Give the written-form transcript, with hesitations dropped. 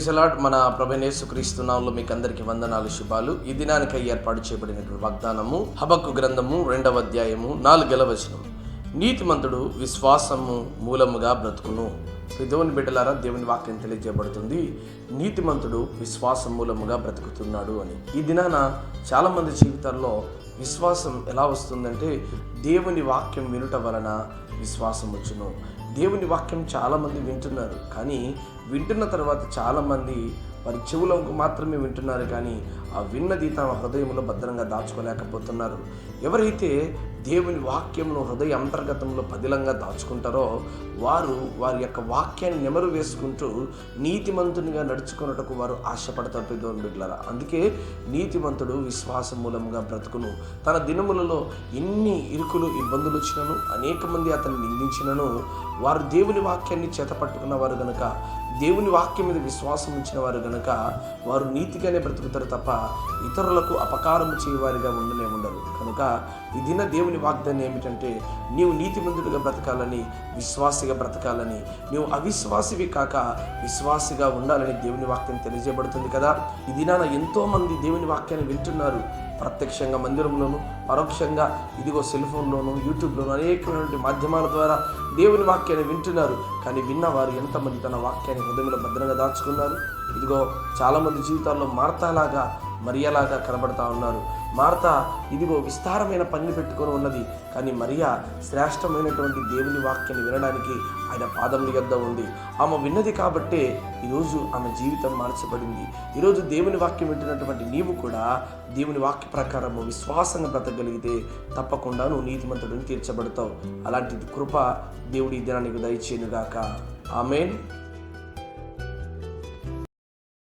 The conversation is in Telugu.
Praise lord. మన ప్రభువైన యేసుక్రీస్తు నామములో మీకు అందరికీ వందనాలు, శుభాలు. ఈ దినానికై ఏర్పాటు చేయబడినటువంటి వాగ్దానము హబక్కు గ్రంథము 2వ అధ్యాయము 4వ వచనం. నీతిమంతుడు విశ్వాసము మూలముగా బ్రతుకును. దేవుని బిడ్డలారా, దేవుని వాక్యం తెలియజేయబడుతుంది, నీతిమంతుడు విశ్వాసం మూలముగా బ్రతుకుతున్నాడు అని. ఈ దినాన చాలామంది జీవితాల్లో విశ్వాసం ఎలా వస్తుందంటే, దేవుని వాక్యం వినుట వలన విశ్వాసం వచ్చును. దేవుని వాక్యం చాలామంది వింటున్నారు, కానీ వింటున్న తర్వాత చాలామంది వారి చెవులకు మాత్రమే వింటున్నారు, కానీ ఆ విన్నది తమ హృదయంలో భద్రంగా దాచుకోలేకపోతున్నారు. ఎవరైతే దేవుని వాక్యమును హృదయ అంతర్గతంలో పదిలంగా దాచుకుంటారో వారి యొక్క వాక్యాన్ని నెమరు వేసుకుంటూ నీతిమంతునిగా నడుచుకున్నటకు వారు ఆశపడతారు. దేవుని బిడ్డలారా, అందుకే నీతిమంతుడు విశ్వాసం మూలంగా బ్రతుకును. తన దినములలో ఎన్ని ఇరుకులు ఇబ్బందులు వచ్చినను, అనేక మంది అతన్ని నిందించినను, వారు దేవుని వాక్యాన్ని చేతపట్టుకున్న వారు గనుక, దేవుని వాక్యం మీద విశ్వాసం ఉంచిన వారు గనుక వారు నీతిగానే బ్రతుకుతారు తప్ప ఇతరులకు అపకారం చేయవారిగా ఉండరు. కనుక ఈ దిన దేవుని వాగ్దానం ఏమిటంటే, నీవు నీతిమంతుడిగా బ్రతకాలని, విశ్వాసిగా బ్రతకాలని, నీవు అవిశ్వాసివి కాక విశ్వాసిగా ఉండాలని దేవుని వాక్యం తెలియజేయబడుతుంది కదా. ఈ దినాన ఎంతోమంది దేవుని వాక్యాన్ని వింటున్నారు, ప్రత్యక్షంగా మందిరంలోను, పరోక్షంగా ఇదిగో సెల్ ఫోన్లోను, యూట్యూబ్లోను అనేకమైనటువంటి మాధ్యమాల ద్వారా దేవుని వాక్యాన్ని వింటున్నారు. కానీ విన్నవారు ఎంతమంది తన వాక్యాన్ని హృదయంలో భద్రంగా దాచుకున్నారు? ఇదిగో చాలామంది జీవితాల్లో మార్తాలాగా, మరియలాగా కనబడతా ఉన్నారు. మార్తా ఇదిగో విస్తారమైన పనిని పెట్టుకొని ఉన్నది, కానీ మరియా శ్రేష్టమైనటువంటి దేవుని వాక్యాన్ని వినడానికి ఆయన పాదముల యొద్ద ఉంది. ఆమె విన్నది కాబట్టే ఈరోజు ఆమె జీవితం మార్చబడింది. ఈరోజు దేవుని వాక్యం వింటున్నటువంటి నీవు కూడా దేవుని వాక్య ప్రకారము విశ్వాసంగా బ్రతకగలిగితే తప్పకుండా నువ్వు నీతిమంతుడిని తీర్చబడతావు. అలాంటి కృప దేవుడి దినానికి దయచేయునుగాక. ఆమేన్.